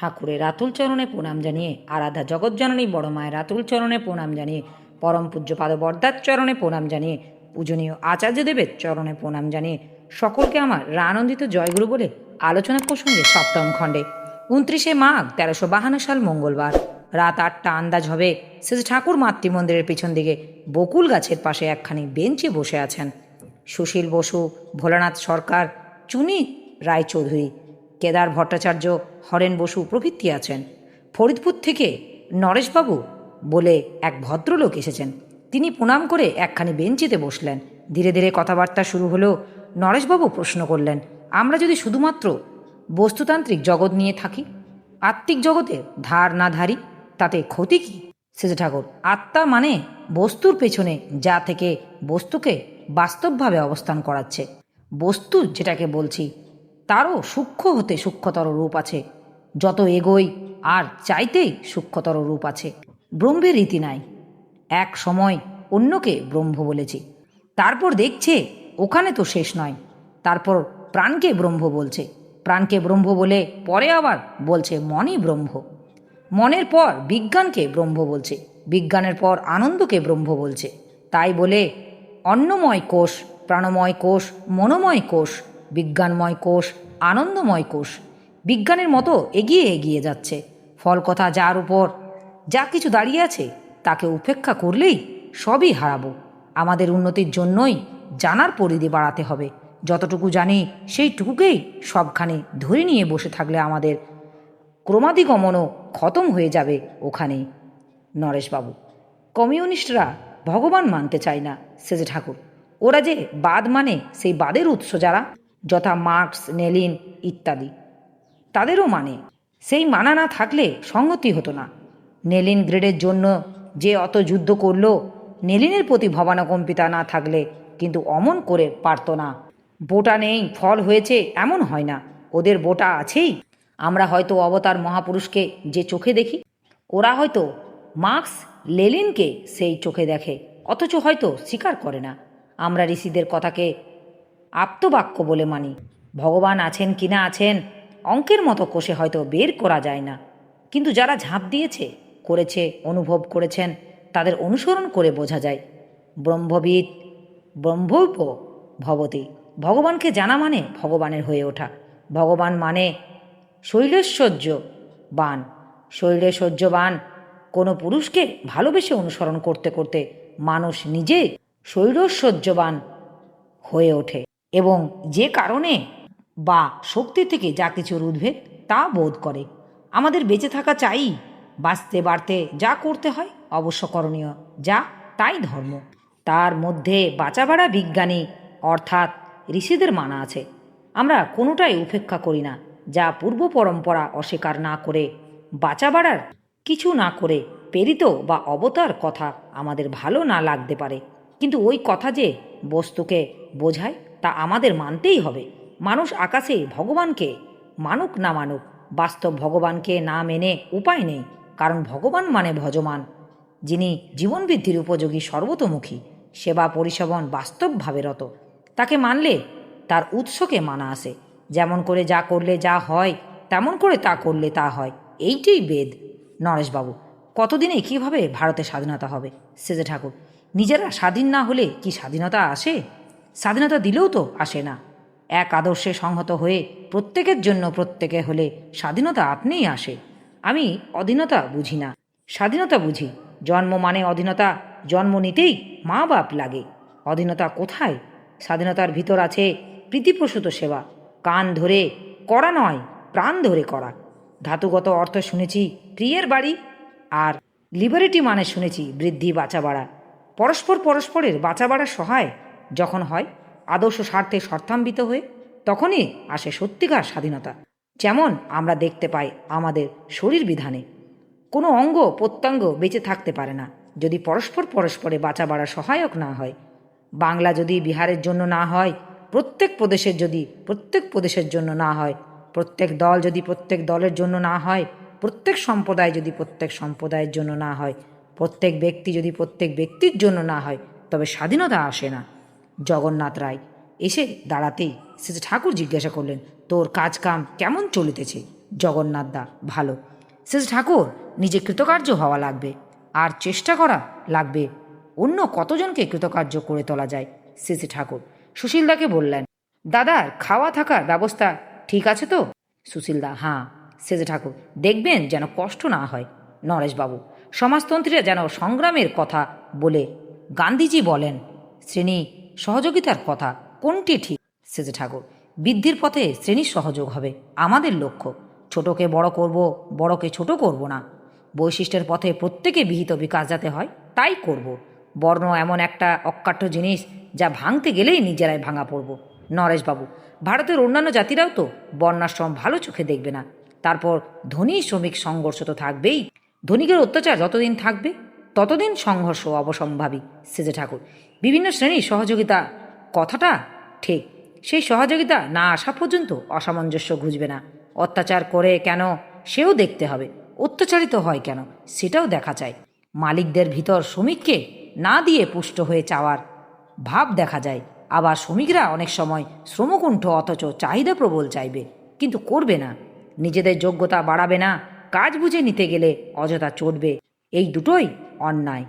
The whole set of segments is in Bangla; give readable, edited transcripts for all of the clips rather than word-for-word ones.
ঠাকুরের রাতুল চরণে প্রণাম জানিয়ে, আরাধা জগৎজননী বড় মায়ের রাতুল চরণে প্রণাম জানিয়ে, পরম পূজ্যপাদ বরদার চরণে প্রণাম জানিয়ে, পূজনীয় আচার্যদেবের চরণে প্রণাম জানিয়ে সকলকে আমার আনন্দিত জয়গুরু বলে আলোচনা প্রসঙ্গে সপ্তম খণ্ডে 29শে মাঘ 1352 সাল মঙ্গলবার রাত 8টা আন্দাজ হবে শ্রী ঠাকুর মাতৃমন্দিরের পিছন দিকে বকুল গাছের পাশে একখানি বেঞ্চে বসে আছেন সুশীল বসু, ভোলানাথ সরকার, চুনি রায়চৌধুরী, কেদার ভট্টাচার্য, হরেন বসু প্রভৃতি আছেন। ফরিদপুর থেকে নরেশবাবু বলে এক ভদ্রলোক এসেছেন। তিনি প্রণাম করে একখানি বেঞ্চিতে বসলেন। ধীরে ধীরে কথাবার্তা শুরু হলেও নরেশবাবু প্রশ্ন করলেন, আমরা যদি শুধুমাত্র বস্তুতান্ত্রিক জগৎ নিয়ে থাকি, আত্মিক জগতে ধার না ধারি, তাতে ক্ষতি কী? সেজে ঠাকুর, আত্মা মানে বস্তুর পেছনে যা থেকে বস্তুকে বাস্তবভাবে অবস্থান করাচ্ছে। বস্তু যেটাকে বলছি তারও সূক্ষ্ম হতে সূক্ষ্মতর রূপ আছে, যত এগোই আর চাইতেই সূক্ষ্মতর রূপ আছে। ব্রহ্মের রীতি নাই, এক সময় অন্যকে ব্রহ্ম বলেছি, তারপর দেখছে ওখানে তো শেষ নয়, তারপর প্রাণকে ব্রহ্ম বলছে, প্রাণকে ব্রহ্ম বলে পরে আবার বলছে মনই ব্রহ্ম, মনের পর বিজ্ঞানকে ব্রহ্ম বলছে, বিজ্ঞানের পর আনন্দকে ব্রহ্ম বলছে। তাই বলে অন্নময় কোষ, প্রাণময় কোষ, মনোময় কোষ, বিজ্ঞানময় কোষ, আনন্দময় কোষ বিজ্ঞানের মতো এগিয়ে এগিয়ে যাচ্ছে। ফল কথা যার উপর যা কিছু দাঁড়িয়ে আছে তাকে উপেক্ষা করলেই সবই হারাবো। আমাদের উন্নতির জন্যই জানার পরিধি বাড়াতে হবে। যতটুকু জানি সেইটুকুকেই সবখানে ধরে নিয়ে বসে থাকলে আমাদের ক্রমাদিগমনও খতম হয়ে যাবে ওখানেই। নরেশবাবু, কমিউনিস্টরা ভগবান মানতে চায় না সেজে ঠাকুর। ওরা যে বাদ মানে সেই বাদের উৎস যারা, যথা মার্কস, লেনিন ইত্যাদি, তাদেরও মানে। সেই মানা না থাকলে সংগতি হতো না। লেনিন গ্রেডের জন্য যে অত যুদ্ধ করলো, লেনিনের প্রতি ভবানুকম্পিতা না থাকলে কিন্তু অমন করে পারত না। বোটা নেই, ফল হয়েছে এমন হয় না, ওদের বোটা আছেই। আমরা হয়তো অবতার মহাপুরুষকে যে চোখে দেখি, ওরা হয়তো মার্কস লেনিনকে সেই চোখে দেখে, অথচ হয়তো স্বীকার করে না। আমরা ঋষিদের কথাকে আপ্তবাক্য বলে মানি। ভগবান আছেন কি না আছেন অঙ্কের মতো কষে হয়তো বের করা যায় না, কিন্তু যারা ঝাঁপ দিয়েছে, করেছে, অনুভব করেছেন, তাদের অনুসরণ করে বোঝা যায়। ব্রহ্মবিদ ব্রহ্মৈব ভবতি। ভগবানকে জানা মানে ভগবানের হয়ে ওঠা। ভগবান মানে শৈলেশ্বর্যবান। শৈলেশ্বর্যবান কোনো পুরুষকে ভালোবেসে অনুসরণ করতে করতে মানুষ নিজে শৈলশ্বর্যবান হয়ে ওঠে এবং যে কারণে বা শক্তি থেকে যা কিছুর উদ্ভেদ তা বোধ করে। আমাদের বেঁচে থাকা চাই, বাঁচতে বাড়তে যা করতে হয় অবশ্য করণীয়, যা তাই ধর্ম। তার মধ্যে বাঁচা বাড়া বিজ্ঞানী অর্থাৎ ঋষিদের মানা আছে। আমরা কোনোটাই উপেক্ষা করি না, যা পূর্ব পরম্পরা অস্বীকার না করে, বাঁচা বাড়ার কিছু না করে প্রেরিত বা অবতার কথা আমাদের ভালো না লাগতে পারে, কিন্তু ওই কথা যে বস্তুকে বোঝায় তা আমাদের মানতেই হবে। মানুষ আকাশে ভগবানকে মানুক না মানুক, বাস্তব ভগবানকে না মেনে উপায় নেই, কারণ ভগবান মানে ভজমান, যিনি জীবনবৃদ্ধির উপযোগী, সর্বতোমুখী, সেবা পরিষেবন বাস্তবভাবে রত। তাকে মানলে তার উৎসকে মানা আসে। যেমন করে যা করলে যা হয়, তেমন করে তা করলে তা হয়, এইটাই বেদ। নরেশবাবু, কতদিনে কীভাবে ভারতে স্বাধীনতা হবে? সেজে ঠাকুর, নিজেরা স্বাধীন না হলে কি স্বাধীনতা আসে? স্বাধীনতা দিলেও তো আসে না। এক আদর্শে সংহত হয়ে প্রত্যেকের জন্য প্রত্যেকে হলে স্বাধীনতা আপনিই আসে। আমি অধীনতা বুঝি না, স্বাধীনতা বুঝি। জন্ম মানে অধীনতা, জন্ম নিতেই মা বাপ লাগে। অধীনতা কোথায়? স্বাধীনতার ভিতর আছে প্রীতিপ্রসূত সেবা, কান ধরে করা নয়, প্রাণ ধরে করা। ধাতুগত অর্থ শুনেছি প্রিয়ের বাড়ি, আর লিবারেটি মানে শুনেছি বৃদ্ধি, বাঁচা বাড়া। পরস্পর পরস্পরের বাঁচা বাড়ার সহায় যখন হয়, আদর্শ স্বার্থে স্বার্থান্বিত হয়ে, তখনই আসে সত্যিকার স্বাধীনতা। যেমন আমরা দেখতে পাই আমাদের শরীর বিধানে, কোনো অঙ্গ প্রত্যঙ্গ বেঁচে থাকতে পারে না যদি পরস্পর পরস্পরে বাঁচা বাড়া সহায়ক না হয়। বাংলা যদি বিহারের জন্য না হয়, প্রত্যেক প্রদেশের যদি প্রত্যেক প্রদেশের জন্য না হয়, প্রত্যেক দল যদি প্রত্যেক দলের জন্য না হয়, প্রত্যেক সম্প্রদায় যদি প্রত্যেক সম্প্রদায়ের জন্য না হয়, প্রত্যেক ব্যক্তি যদি প্রত্যেক ব্যক্তির জন্য না হয়, তবে স্বাধীনতা আসে না। জগন্নাথ রায় এসে দাঁড়াতেই শ্রী ঠাকুর জিজ্ঞাসা করলেন, তোর কাজ কাম কেমন চলিতেছে? জগন্নাথ দা ভালো। শেষ ঠাকুর, নিজে কৃতকার্য হওয়া লাগবে, আর চেষ্টা করা লাগবে অন্য কতজনকে কৃতকার্য করে তোলা যায়। শ্রী ঠাকুর সুশীলদাকে বললেন, দাদার খাওয়া থাকার ব্যবস্থা ঠিক আছে তো? সুশীলদা, হ্যাঁ। সেজে ঠাকুর, দেখবেন যেন কষ্ট না হয়। নরেশবাবু, সমাজতন্ত্রীরা যেন সংগ্রামের কথা বলে, গান্ধীজি বলেন শ্রেণী সহযোগিতার কথা, কোনটি ঠিক? সেজে ঠাকুর, বৃদ্ধির পথে শ্রেণীর সহযোগ হবে আমাদের লক্ষ্য। ছোটকে বড় করব, বড়কে ছোট করব না। বৈশিষ্ট্যের পথে প্রত্যেকে বিহিত বিকাশ যাতে হয় তাই করব। বর্ণ এমন একটা অকাঠ্য জিনিস যা ভাঙতে গেলেই নিজেরাই ভাঙা পড়ব। নরেশবাবু, ভারতের অন্যান্য জাতিরাও তো বর্ণাশ্রম ভালো চোখে দেখবে না। তারপর ধনী শ্রমিক সংঘর্ষ তো থাকবেই। ধনিকের অত্যাচার যতদিন থাকবে ততদিন সংঘর্ষ অবসম্ভাবী। সেজে ঠাকুর, বিভিন্ন শ্রেণীর সহযোগিতা কথাটা ঠিক। সেই সহযোগিতা না আসা পর্যন্ত অসামঞ্জস্য ঘুচবে না। অত্যাচার করে কেন সেও দেখতে হবে, অত্যাচারিত হয় কেন সেটাও দেখা চাই। মালিকদের ভিতর শ্রমিককে না দিয়ে পুষ্ট হয়ে চাওয়ার ভাব দেখা যায়। আবার শ্রমিকরা অনেক সময় শ্রমকুণ্ঠ অথচ চাহিদা প্রবল চাইবে, কিন্তু করবে না। নিজেদের যোগ্যতা বাড়াবে না, কাজ বুঝে নিতে গেলে অযথা চটবে। এই দুটোই অন্যায়।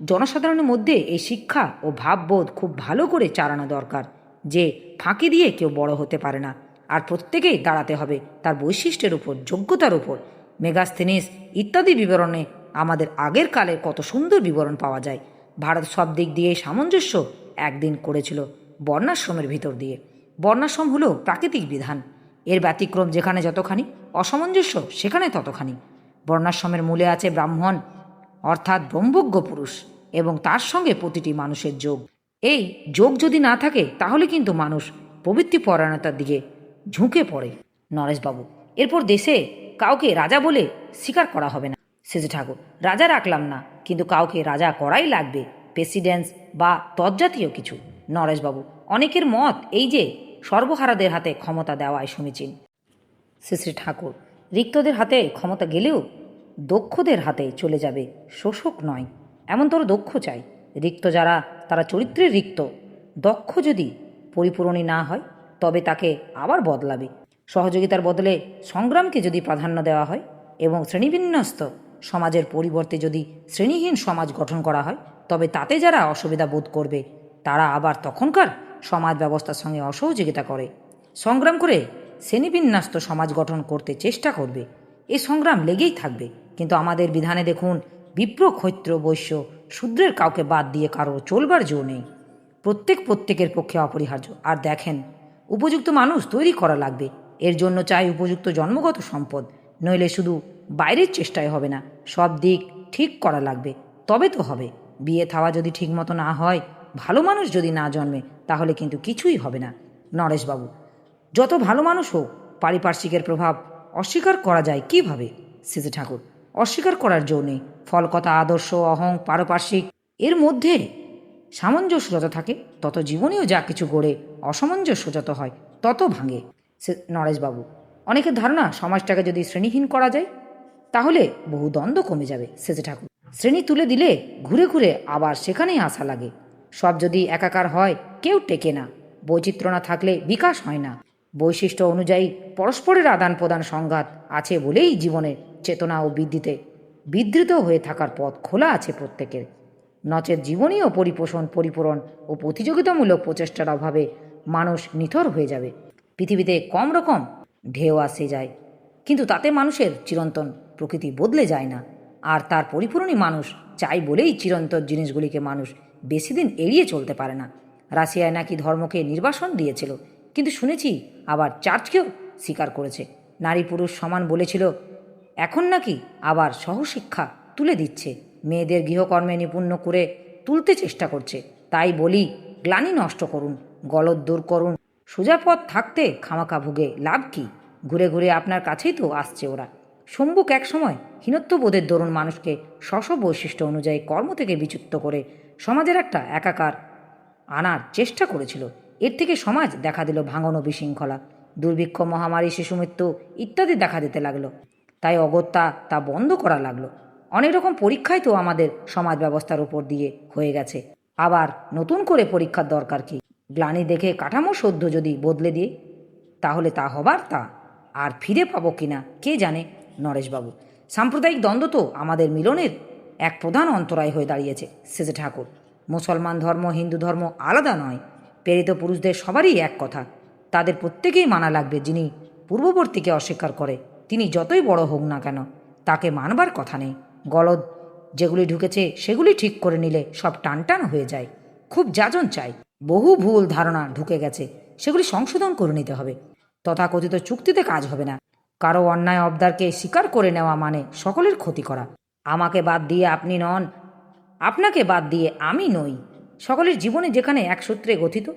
জনসাধারণের মধ্যে এই শিক্ষা ও ভাববোধ খুব ভালো করে চালানো দরকার যে ফাঁকি দিয়ে কেউ বড় হতে পারে না, আর প্রত্যেকেই দাঁড়াতে হবে তার বৈশিষ্ট্যের উপর, যোগ্যতার উপর। মেগাস্থেনিস ইত্যাদি বিবরণে আমাদের আগের কালের কত সুন্দর বিবরণ পাওয়া যায়। ভারত সব দিক দিয়ে সামঞ্জস্য একদিন করেছিল বর্ণাশ্রমের ভিতর দিয়ে। বর্ণাশ্রম হলো প্রাকৃতিক বিধান, এর ব্যতিক্রম যেখানে যতখানি, অসামঞ্জস্য সেখানে ততখানি। বর্ণাশ্রমের মূলে আছে ব্রাহ্মণ অর্থাৎ ব্রহ্মজ্ঞ পুরুষ, এবং তার সঙ্গে প্রতিটি মানুষের যোগ। এই যোগ যদি না থাকে তাহলে কিন্তু মানুষ প্রবৃত্তি পরায়ণতার দিকে ঝুঁকে পড়ে। নরেশবাবু, এরপর দেশে কাউকে রাজা বলে স্বীকার করা হবে না। সেজে ঠাকুর, রাজা রাখলাম না, কিন্তু কাউকে রাজা করাই লাগবে, প্রেসিডেন্স বা তৎজাতীয় কিছু। নরেশবাবু, অনেকের মত এই যে সর্বহারাদের হাতে ক্ষমতা দেওয়াই সমীচীন। শ্রী ঠাকুর, রিক্তদের হাতে ক্ষমতা গেলেও দক্ষদের হাতে চলে যাবে, শোষক নয়। এমনতর দক্ষ চাই। রিক্ত যারা, তারা চরিত্রের রিক্ত। দক্ষ যদি পরিপূরণী না হয় তবে তাকে আবার বদলাবে। সহযোগিতার বদলে সংগ্রামকে যদি প্রাধান্য দেওয়া হয় এবং শ্রেণীবিন্যস্ত সমাজের পরিবর্তে যদি শ্রেণীহীন সমাজ গঠন করা হয়, তবে তাতে যারা অসুবিধা বোধ করবে তারা আবার তখনকার সমাজ ব্যবস্থার সঙ্গে অসহযোগিতা করে সংগ্রাম করে শ্রেণীবিন্যস্ত সমাজ গঠন করতে চেষ্টা করবে। এই সংগ্রাম লেগেই থাকবে। কিন্তু আমাদের বিধানে দেখুন, বিপ্র, ক্ষৈত্র, বৈশ্য, শূদ্রের কাউকে বাদ দিয়ে কারো চলবার জো নেই। প্রত্যেকের পক্ষে অপরিহার্য। আর দেখেন, উপযুক্ত মানুষ তৈরি করা লাগবে। এর জন্য চাই উপযুক্ত জন্মগত সম্পদ, নইলে শুধু বাইরের চেষ্টায় হবে না, সব দিক ঠিক করা লাগবে, তবে তো হবে। বিয়ে থাওয়া যদি ঠিকমতো না হয়, ভালো মানুষ যদি না জন্মে, তাহলে কিন্তু কিছুই হবে না। নরেশবাবু, যত ভালো মানুষ হোক, পারিপার্শ্বিকের প্রভাব অস্বীকার করা যায় কিভাবে? শ্রী ঠাকুর, অস্বীকার করার জো নেই। ফলকথা, আদর্শ, অহং, পারপার্শ্বিক এর মধ্যে সামঞ্জস্য যত থাকে তত জীবনেও যা কিছু গড়ে, অসামঞ্জস্য যত হয় তত ভাঙে। নরেশবাবু, অনেকের ধারণা সমাজটাকে যদি শ্রেণীহীন করা যায় তাহলে বহু দ্বন্দ্ব কমে যাবে। সেজে ঠাকুর, শ্রেণী তুলে দিলে ঘুরে ঘুরে আবার সেখানেই আসা লাগে। সব যদি একাকার হয় কেউ টেকে না। বৈচিত্র্য না থাকলে বিকাশ হয় না। বৈশিষ্ট্য অনুযায়ী পরস্পরের আদান প্রদান সংঘাত আছে বলেই জীবনের চেতনা ও বৃদ্ধিতে বিধৃত হয়ে থাকার পথ খোলা আছে প্রত্যেকের। নচেত জীবনীয় পরিপোষণ, পরিপূরণ ও প্রতিযোগিতামূলক প্রচেষ্টার অভাবে মানুষ নিথর হয়ে যাবে। পৃথিবীতে কম রকম ঢেউ আসে যায়, কিন্তু তাতে মানুষের চিরন্তন প্রকৃতি বদলে যায় না। আর তার পরিপূরণী মানুষ চাই বলেই চিরন্তন জিনিসগুলিকে মানুষ বেশি দিন এড়িয়ে চলতে পারে না। রাশিয়ায় নাকি ধর্মকে নির্বাসন দিয়েছিল, কিন্তু শুনেছি আবার চার্চকেও স্বীকার করেছে। নারী পুরুষ সমান বলেছিল, এখন নাকি আবার সহশিক্ষা তুলে দিচ্ছে, মেয়েদের গৃহকর্মে নিপুণ করে তুলতে চেষ্টা করছে। তাই বলি, গ্লানি নষ্ট করুন, গলদ দূর করুন। সোজা পথ থাকতে খামাকা ভুগে লাভ কি? ঘুরে ঘুরে আপনার কাছেই তো আসছে ওরা। সম্মুখ এক সময় হীনত্ববোধের দরুন মানুষকে স্ব বৈশিষ্ট্য অনুযায়ী কর্ম থেকে বিচ্যুত করে সমাজের একটা একাকার আনার চেষ্টা করেছিল। এর থেকে সমাজ দেখা দিল ভাঙন ও বিশৃঙ্খলা, দুর্ভিক্ষ, মহামারী, শিশুমৃত্যু ইত্যাদি দেখা দিতে লাগলো। তাই অগত্যা তা বন্ধ করা লাগলো। অনেক রকম পরীক্ষাই তো আমাদের সমাজ ব্যবস্থার উপর দিয়ে হয়ে গেছে, আবার নতুন করে পরীক্ষার দরকার কি? গ্লানি দেখে কাঠামো সদ্য যদি বদলে দিয়ে তাহলে তা হবার তা। আর ফিরে পাবো কিনা কে জানে নরেশবাবু। সাম্প্রদায়িক দ্বন্দ্ব তো আমাদের মিলনের এক প্রধান অন্তরায় হয়ে দাঁড়িয়েছে সেজে ঠাকুর। মুসলমান ধর্ম হিন্দু ধর্ম আলাদা নয়, প্রেরিত পুরুষদের সবারই এক কথা। তাদের প্রত্যেকেই মানা লাগবে। যিনি পূর্ববর্তীকে অস্বীকার করে তিনি যতই বড় হোক না কেন তাকে মানবার কথা নেই। গলদ যেগুলি ঢুকেছে সেগুলি ঠিক করে নিলে সব টানটান হয়ে যায়। খুব যাজন চাই। বহু ভুল ধারণা ঢুকে গেছে, সেগুলি সংশোধন করে নিতে হবে। তথাকথিত চুক্তিতে কাজ হবে না। কারো অন্যায় অবদারকে স্বীকার করে নেওয়া মানে সকলের ক্ষতি করা। আমাকে বাদ দিয়ে আপনি নন, আপনাকে বাদ দিয়ে আমি নই। সকলের জীবনে যেখানে এক সূত্রে গঠিত,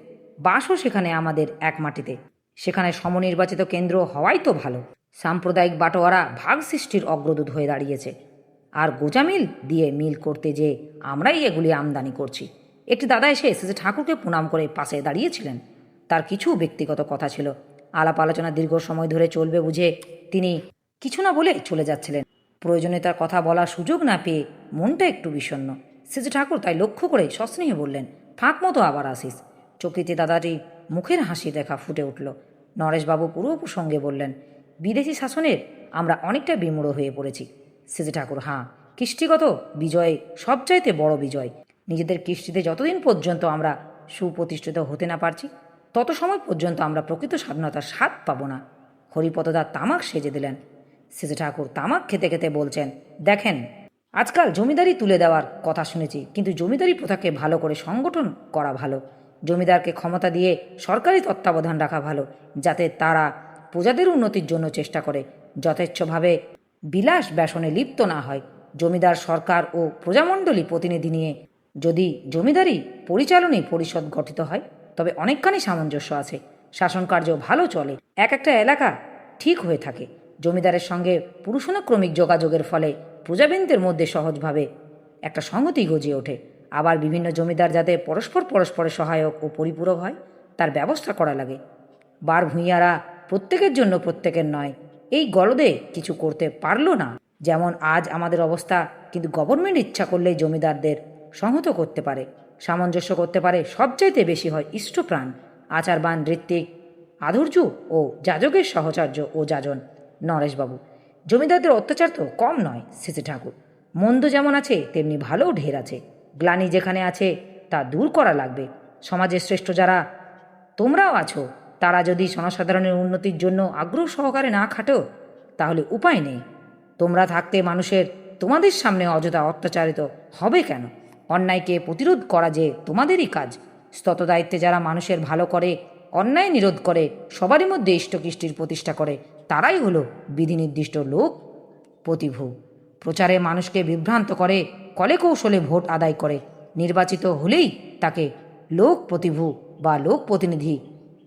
বাসও সেখানে আমাদের এক মাটিতে। সেখানে সমনির্বাচিত কেন্দ্র হওয়াই তো ভালো। সাম্প্রদায়িক বাটোয়ারা ভাগ সৃষ্টির অগ্রদূত হয়ে দাঁড়িয়েছে। আর গোজামিল দিয়ে মিল করতে যে আমরাই এগুলি আমদানি করছি। একটি দাদা এসে এসেছে ঠাকুরকে প্রণাম করে পাশে দাঁড়িয়েছিলেন। তার কিছু ব্যক্তিগত কথা ছিল। আলাপ আলোচনা দীর্ঘ সময় ধরে চলবে বুঝে তিনি কিছু না বলে চলে যাচ্ছিলেন। প্রয়োজনে তার কথা বলার সুযোগ না পেয়ে মনটা একটু বিষণ্ণ। সেজে ঠাকুর তাই লক্ষ্য করে সস্নেহে বললেন, ফাঁক মতো আবার আসিস। চকিতে দাদাটি মুখের হাসি দেখা ফুটে উঠল। নরেশবাবু পুরো প্রসঙ্গে বললেন, বিদেশি শাসনের আমরা অনেকটা বিমূঢ় হয়ে পড়েছি। সেজে ঠাকুর, হাঁ, কৃষ্টিগত বিজয়ে সবচাইতে বড় বিজয়। নিজেদের কৃষ্টিতে যতদিন পর্যন্ত আমরা সুপ্রতিষ্ঠিত হতে না পারছি তত সময় পর্যন্ত আমরা প্রকৃত স্বাধীনতার স্বাদ পাব না। হরিপদদা তামাক সেজে দিলেন। সেজে ঠাকুর তামাক খেতে খেতে বলছেন, দেখেন, আজকাল জমিদারি তুলে দেওয়ার কথা শুনেছি, কিন্তু জমিদারি প্রথাকে ভালো করে সংগঠন করা ভালো। জমিদারকে ক্ষমতা দিয়ে সরকারি তত্ত্বাবধান রাখা ভালো, যাতে তারা প্রজাদের উন্নতির জন্য চেষ্টা করে, যথেচ্ছভাবে বিলাস ব্যসনে লিপ্ত না হয়। জমিদার সরকার ও প্রজামণ্ডলী প্রতিনিধি নিয়ে যদি জমিদারি পরিচালনী পরিষদ গঠিত হয় তবে অনেকখানি সামঞ্জস্য আছে। শাসনকার্য ভালো চলে, এক একটা এলাকা ঠিক হয়ে থাকে। জমিদারের সঙ্গে পুরুষানুক্রমিক যোগাযোগের ফলে প্রজাবৃন্দের মধ্যে সহজভাবে একটা সংহতি গজিয়ে ওঠে। আবার বিভিন্ন জমিদার যাতে পরস্পরের সহায়ক ও পরিপূরক হয় তার ব্যবস্থা করা লাগে। বার ভূঁইয়ারা প্রত্যেকের জন্য প্রত্যেকের নয়, এই গলদে কিছু করতে পারল না। যেমন আজ আমাদের অবস্থা, কিন্তু গভর্নমেন্ট ইচ্ছা করলেই জমিদারদের সংহত করতে পারে, সামঞ্জস্য করতে পারে। সবচাইতে বেশি হয় ইষ্টপ্রাণ, আচারবান, ঋত্বিক, আধুর্য ও যাজকের সহচর্য ও যাজন। নরেশবাবু, জমিদারদের অত্যাচার তো কম নয় সিসি ঠাকুর। মন্দ যেমন আছে তেমনি ভালোও ঢের আছে। গ্লানি যেখানে আছে তা দূর করা লাগবে। সমাজের শ্রেষ্ঠ যারা তোমরাও আছো, তারা যদি জনসাধারণের উন্নতির জন্য আগ্রহ সহকারে না খাটো তাহলে উপায় নেই। তোমরা থাকতে মানুষের তোমাদের সামনে অযথা অত্যাচারিত হবে কেন? অন্যায়কে প্রতিরোধ করা যে তোমাদেরই কাজ। স্ততদায়িত্বে যারা মানুষের ভালো করে, অন্যায় নিরোধ করে, সবারই মধ্যে ইষ্টকৃষ্টির প্রতিষ্ঠা করে, তারাই হলো বিধিনির্দিষ্ট লোক প্রতিভু। প্রচারে মানুষকে বিভ্রান্ত করে, কলে কৌশলে ভোট আদায় করে, নির্বাচিত হলেই তাকে লোক প্রতিভু বা লোক প্রতিনিধি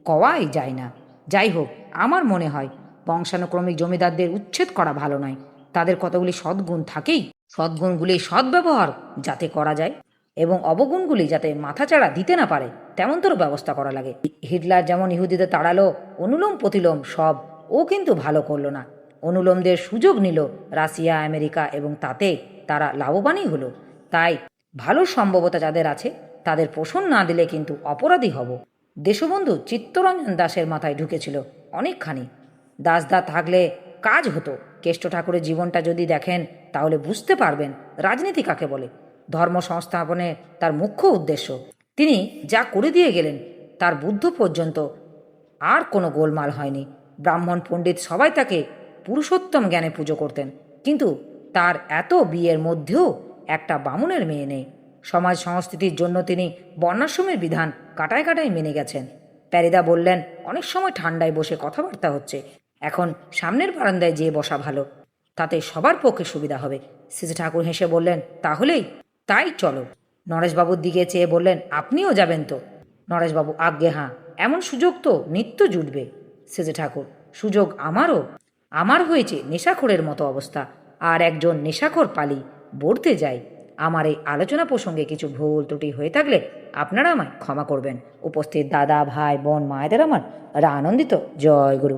কওয়াই যায় না। যাই হোক, আমার মনে হয় বংশানুক্রমিক জমিদারদের উচ্ছেদ করা ভালো নয়। তাদের কতগুলি সদ্গুণ থাকেই, সদ্গুণগুলি সদ্ব্যবহার যাতে করা যায় এবং অবগুণগুলি যাতে মাথাচাড়া দিতে না পারে তেমনতর ব্যবস্থা করা লাগে। হিটলার যেমন ইহুদিদের তাড়ালো, অনুলোম প্রতিলোম সব ও কিন্তু ভালো করলো না। অনুলোমদের সুযোগ নিল রাশিয়া, আমেরিকা, এবং তাতে তারা লাভবানই হলো। তাই ভালো সম্ভবতা যাদের আছে তাদের পোষণ না দিলে কিন্তু অপরাধী হব। দেশবন্ধু চিত্তরঞ্জন দাসের মাথায় ঢুকেছিল অনেকখানি। দাসদা থাকলে কাজ হতো। কেষ্ট ঠাকুরের জীবনটা যদি দেখেন তাহলে বুঝতে পারবেন রাজনীতি কাকে বলে। ধর্ম সংস্থাপনে তার মুখ্য উদ্দেশ্য। তিনি যা করে দিয়ে গেলেন তার বুদ্ধ পর্যন্ত আর কোনো গোলমাল হয়নি। ব্রাহ্মণ পণ্ডিত সবাই তাকে পুরুষোত্তম জ্ঞানে পুজো করতেন, কিন্তু তার এত বিয়ের মধ্যেও একটা বামুনের মেয়ে নেই। সমাজ সংস্কৃতির জন্য তিনি বর্ণাশ্রমের বিধান কাটায় কাটায় মেনে গেছেন। প্যারিদা বললেন, অনেক সময় ঠান্ডায় বসে কথাবার্তা হচ্ছে, এখন সামনের বারান্দায় যেয়ে বসা ভালো, তাতে সবার পক্ষে সুবিধা হবে। সিসি ঠাকুর হেসে বললেন, তাহলেই তাই চলো। নরেশবাবুর দিকে চেয়ে বললেন, আপনিও যাবেন তো? নরেশবাবু, আজ্ঞে হাঁ, এমন সুযোগ তো নিত্য জুটবে। সিসি ঠাকুর, সুযোগ আমারও। আমার হয়েছে নেশাখোরের মতো অবস্থা, আর একজন নেশাখোর পালি বলতে যায়। আমার এই আলোচনা প্রসঙ্গে কিছু ভুল ত্রুটি হয়ে থাকলে আপনারা আমায় ক্ষমা করবেন। উপস্থিত দাদা, ভাই, বোন, মায়েদের আমার আনন্দিত জয় গুরু।